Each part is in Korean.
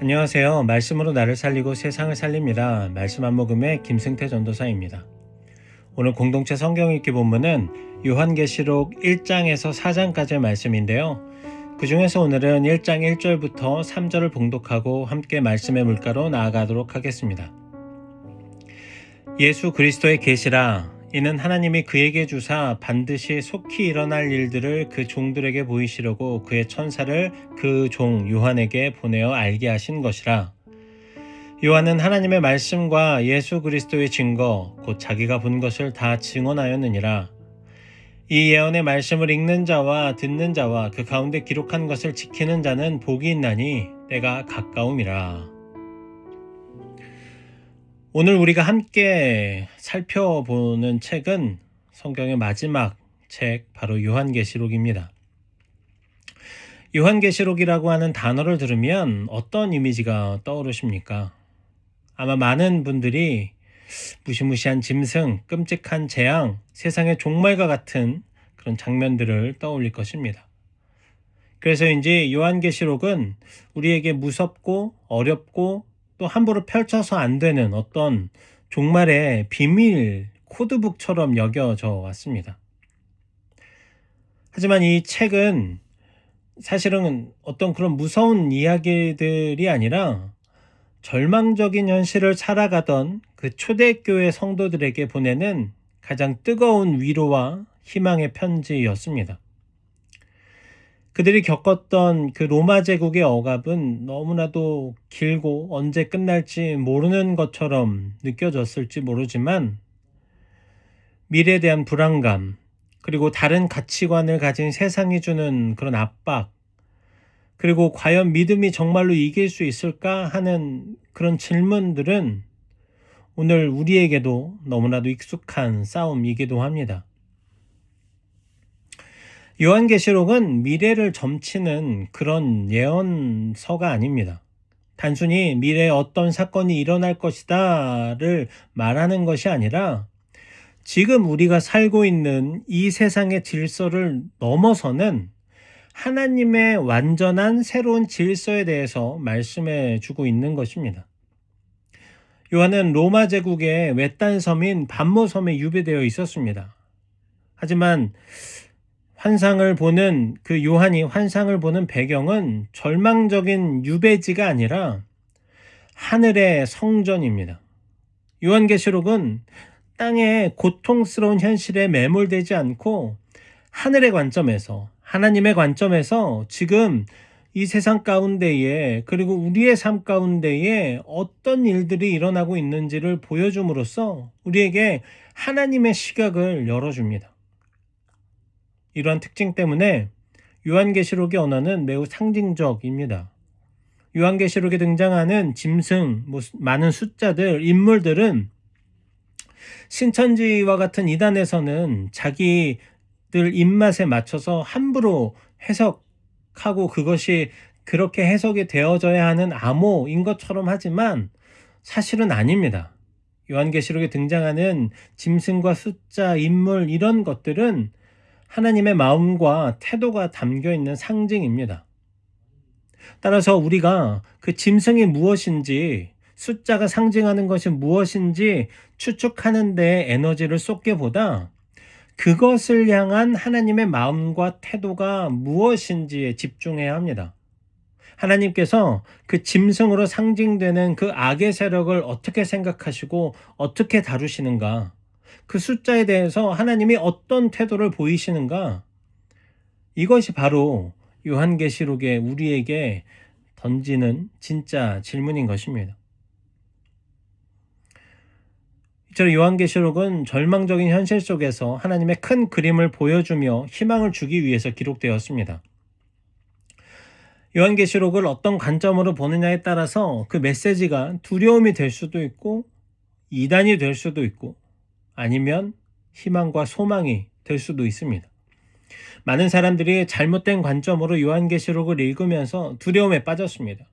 안녕하세요. 말씀으로 나를 살리고 세상을 살립니다. 말씀 한 모금의 김승태 전도사입니다. 오늘 공동체 성경 읽기 본문은 요한계시록 1장에서 4장까지의 말씀인데요. 그 중에서 오늘은 1장 1절부터 3절을 봉독하고 함께 말씀의 물가로 나아가도록 하겠습니다. 예수 그리스도의 계시라. 이는 하나님이 그에게 주사 반드시 속히 일어날 일들을 그 종들에게 보이시려고 그의 천사를 그 종 요한에게 보내어 알게 하신 것이라. 요한은 하나님의 말씀과 예수 그리스도의 증거 곧 자기가 본 것을 다 증언하였느니라. 이 예언의 말씀을 읽는 자와 듣는 자와 그 가운데 기록한 것을 지키는 자는 복이 있나니 때가 가까움이라. 오늘 우리가 함께 살펴보는 책은 성경의 마지막 책, 바로 요한계시록입니다. 요한계시록이라고 하는 단어를 들으면 어떤 이미지가 떠오르십니까? 아마 많은 분들이 무시무시한 짐승, 끔찍한 재앙, 세상의 종말과 같은 그런 장면들을 떠올릴 것입니다. 그래서인지 요한계시록은 우리에게 무섭고 어렵고 또 함부로 펼쳐서 안 되는 어떤 종말의 비밀 코드북처럼 여겨져 왔습니다. 하지만 이 책은 사실은 어떤 그런 무서운 이야기들이 아니라 절망적인 현실을 살아가던 그 초대교회 성도들에게 보내는 가장 뜨거운 위로와 희망의 편지였습니다. 그들이 겪었던 그 로마 제국의 억압은 너무나도 길고 언제 끝날지 모르는 것처럼 느껴졌을지 모르지만 미래에 대한 불안감, 그리고 다른 가치관을 가진 세상이 주는 그런 압박, 그리고 과연 믿음이 정말로 이길 수 있을까 하는 그런 질문들은 오늘 우리에게도 너무나도 익숙한 싸움이기도 합니다. 요한계시록은 미래를 점치는 그런 예언서가 아닙니다. 단순히 미래에 어떤 사건이 일어날 것이다를 말하는 것이 아니라 지금 우리가 살고 있는 이 세상의 질서를 넘어서는 하나님의 완전한 새로운 질서에 대해서 말씀해 주고 있는 것입니다. 요한은 로마 제국의 외딴 섬인 반모섬에 유배되어 있었습니다. 하지만 요한이 환상을 보는 배경은 절망적인 유배지가 아니라 하늘의 성전입니다. 요한계시록은 땅의 고통스러운 현실에 매몰되지 않고 하늘의 관점에서, 하나님의 관점에서 지금 이 세상 가운데에, 그리고 우리의 삶 가운데에 어떤 일들이 일어나고 있는지를 보여줌으로써 우리에게 하나님의 시각을 열어줍니다. 이러한 특징 때문에 요한계시록의 언어는 매우 상징적입니다. 요한계시록에 등장하는 짐승, 많은 숫자들, 인물들은 신천지와 같은 이단에서는 자기들 입맛에 맞춰서 함부로 해석하고 그것이 그렇게 해석이 되어져야 하는 암호인 것처럼 하지만 사실은 아닙니다. 요한계시록에 등장하는 짐승과 숫자, 인물 이런 것들은 하나님의 마음과 태도가 담겨 있는 상징입니다. 따라서 우리가 그 짐승이 무엇인지, 숫자가 상징하는 것이 무엇인지 추측하는 데 에너지를 쏟기보다 그것을 향한 하나님의 마음과 태도가 무엇인지에 집중해야 합니다. 하나님께서 그 짐승으로 상징되는 그 악의 세력을 어떻게 생각하시고 어떻게 다루시는가, 그 숫자에 대해서 하나님이 어떤 태도를 보이시는가, 이것이 바로 요한계시록에 우리에게 던지는 진짜 질문인 것입니다. 이처럼 요한계시록은 절망적인 현실 속에서 하나님의 큰 그림을 보여주며 희망을 주기 위해서 기록되었습니다. 요한계시록을 어떤 관점으로 보느냐에 따라서 그 메시지가 두려움이 될 수도 있고 이단이 될 수도 있고 아니면 희망과 소망이 될 수도 있습니다. 많은 사람들이 잘못된 관점으로 요한계시록을 읽으면서 두려움에 빠졌습니다.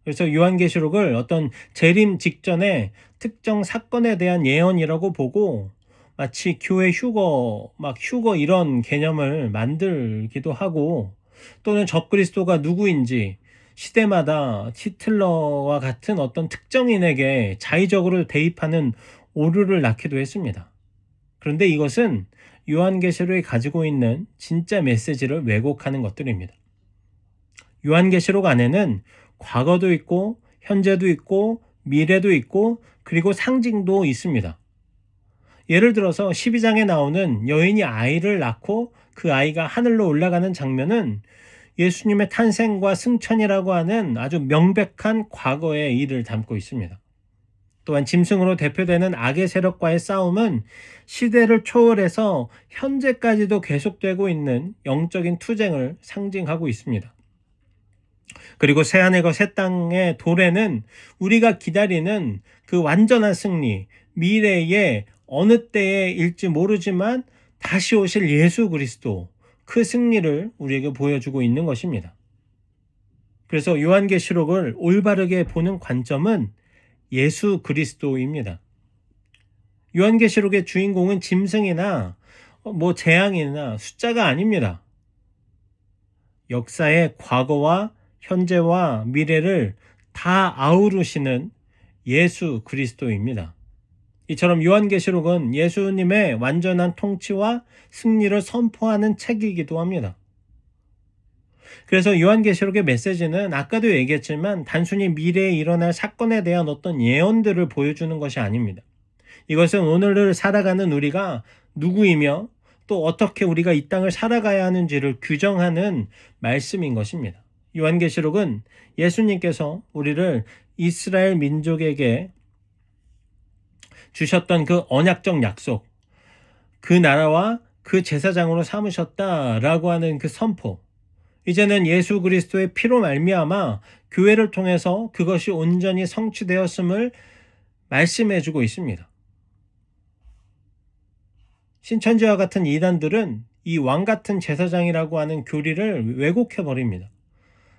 그래서 요한계시록을 어떤 재림 직전에 특정 사건에 대한 예언이라고 보고 마치 교회 휴거 이런 개념을 만들기도 하고, 또는 적그리스도가 누구인지, 시대마다 히틀러와 같은 어떤 특정인에게 자의적으로 대입하는 오류를 낳기도 했습니다. 그런데 이것은 요한계시록이 가지고 있는 진짜 메시지를 왜곡하는 것들입니다. 요한계시록 안에는 과거도 있고 현재도 있고 미래도 있고 그리고 상징도 있습니다. 예를 들어서 12장에 나오는 여인이 아이를 낳고 그 아이가 하늘로 올라가는 장면은 예수님의 탄생과 승천이라고 하는 아주 명백한 과거의 일을 담고 있습니다. 또한 짐승으로 대표되는 악의 세력과의 싸움은 시대를 초월해서 현재까지도 계속되고 있는 영적인 투쟁을 상징하고 있습니다. 그리고 새하늘과 새 땅의 도래는 우리가 기다리는 그 완전한 승리, 미래의 어느 때에 일지 모르지만 다시 오실 예수 그리스도, 그 승리를 우리에게 보여주고 있는 것입니다. 그래서 요한계시록을 올바르게 보는 관점은 예수 그리스도입니다. 요한계시록의 주인공은 짐승이나 재앙이나 숫자가 아닙니다. 역사의 과거와 현재와 미래를 다 아우르시는 예수 그리스도입니다. 이처럼 요한계시록은 예수님의 완전한 통치와 승리를 선포하는 책이기도 합니다. 그래서 요한계시록의 메시지는 아까도 얘기했지만 단순히 미래에 일어날 사건에 대한 어떤 예언들을 보여주는 것이 아닙니다. 이것은 오늘을 살아가는 우리가 누구이며 또 어떻게 우리가 이 땅을 살아가야 하는지를 규정하는 말씀인 것입니다. 요한계시록은 예수님께서 우리를 이스라엘 민족에게 주셨던 그 언약적 약속, 그 나라와 그 제사장으로 삼으셨다라고 하는 그 선포, 이제는 예수 그리스도의 피로 말미암아 교회를 통해서 그것이 온전히 성취되었음을 말씀해주고 있습니다. 신천지와 같은 이단들은 이 왕같은 제사장이라고 하는 교리를 왜곡해버립니다.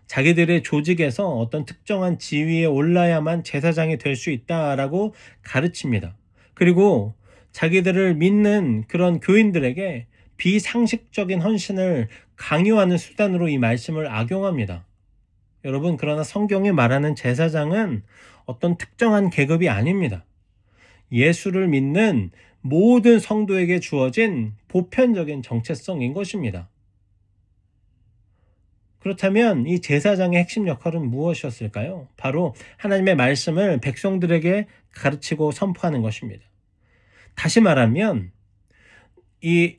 자기들의 조직에서 어떤 특정한 지위에 올라야만 제사장이 될 수 있다라고 가르칩니다. 그리고 자기들을 믿는 그런 교인들에게 비상식적인 헌신을 강요하는 수단으로 이 말씀을 악용합니다. 여러분, 그러나 성경이 말하는 제사장은 어떤 특정한 계급이 아닙니다. 예수를 믿는 모든 성도에게 주어진 보편적인 정체성인 것입니다. 그렇다면 이 제사장의 핵심 역할은 무엇이었을까요? 바로 하나님의 말씀을 백성들에게 가르치고 선포하는 것입니다. 다시 말하면 이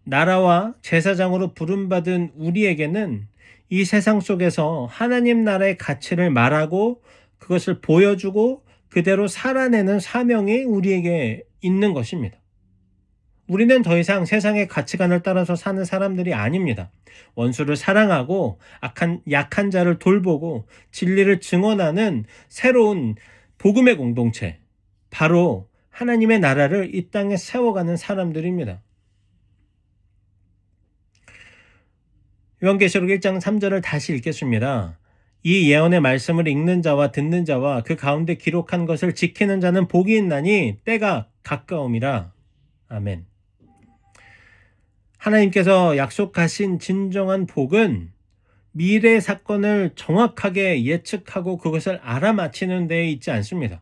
나라와 제사장으로 부름받은 우리에게는 이 세상 속에서 하나님 나라의 가치를 말하고 그것을 보여주고 그대로 살아내는 사명이 우리에게 있는 것입니다. 우리는 더 이상 세상의 가치관을 따라서 사는 사람들이 아닙니다. 원수를 사랑하고 약한 자를 돌보고 진리를 증언하는 새로운 복음의 공동체, 바로 하나님의 나라를 이 땅에 세워가는 사람들입니다. 요한계시록 1장 3절을 다시 읽겠습니다. 이 예언의 말씀을 읽는 자와 듣는 자와 그 가운데 기록한 것을 지키는 자는 복이 있나니 때가 가까움이라. 아멘. 하나님께서 약속하신 진정한 복은 미래 사건을 정확하게 예측하고 그것을 알아맞히는 데에 있지 않습니다.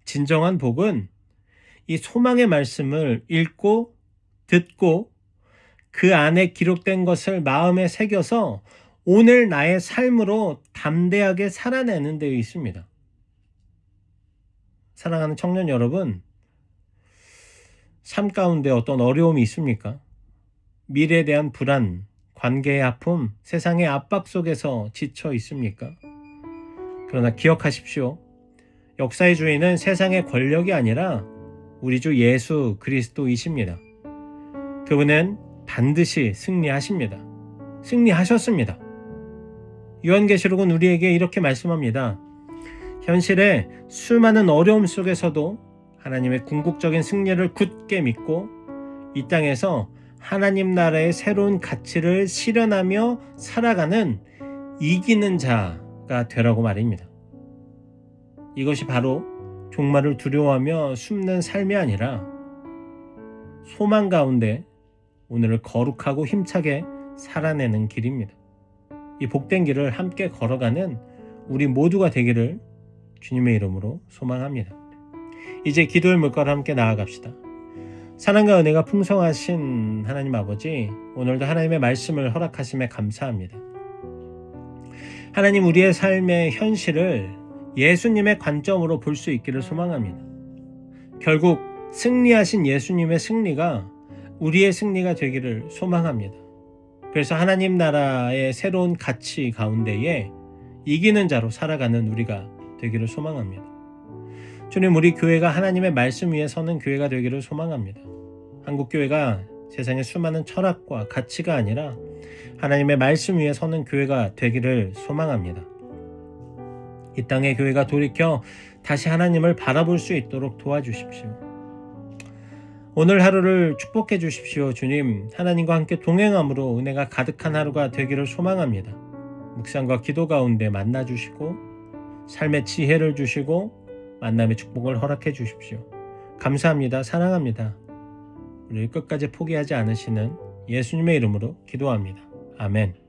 진정한 복은 이 소망의 말씀을 읽고 듣고 그 안에 기록된 것을 마음에 새겨서 오늘 나의 삶으로 담대하게 살아내는 데에 있습니다. 사랑하는 청년 여러분, 삶 가운데 어떤 어려움이 있습니까? 미래에 대한 불안, 관계의 아픔, 세상의 압박 속에서 지쳐 있습니까? 그러나 기억하십시오. 역사의 주인은 세상의 권력이 아니라 우리 주 예수 그리스도이십니다. 그분은 반드시 승리하십니다. 승리하셨습니다. 요한계시록은 우리에게 이렇게 말씀합니다. 현실의 수많은 어려움 속에서도 하나님의 궁극적인 승리를 굳게 믿고 이 땅에서 하나님 나라의 새로운 가치를 실현하며 살아가는 이기는 자가 되라고 말입니다. 이것이 바로 종말을 두려워하며 숨는 삶이 아니라 소망 가운데 오늘을 거룩하고 힘차게 살아내는 길입니다. 이 복된 길을 함께 걸어가는 우리 모두가 되기를 주님의 이름으로 소망합니다. 이제 기도의 물가로 함께 나아갑시다. 사랑과 은혜가 풍성하신 하나님 아버지, 오늘도 하나님의 말씀을 허락하심에 감사합니다. 하나님, 우리의 삶의 현실을 예수님의 관점으로 볼 수 있기를 소망합니다. 결국 승리하신 예수님의 승리가 우리의 승리가 되기를 소망합니다. 그래서 하나님 나라의 새로운 가치 가운데에 이기는 자로 살아가는 우리가 되기를 소망합니다. 주님, 우리 교회가 하나님의 말씀 위에 서는 교회가 되기를 소망합니다. 한국교회가 세상의 수많은 철학과 가치가 아니라 하나님의 말씀 위에 서는 교회가 되기를 소망합니다. 이 땅의 교회가 돌이켜 다시 하나님을 바라볼 수 있도록 도와주십시오. 오늘 하루를 축복해 주십시오. 주님, 하나님과 함께 동행함으로 은혜가 가득한 하루가 되기를 소망합니다. 묵상과 기도 가운데 만나 주시고 삶의 지혜를 주시고 만남의 축복을 허락해 주십시오. 감사합니다. 사랑합니다. 우리를 끝까지 포기하지 않으시는 예수님의 이름으로 기도합니다. 아멘.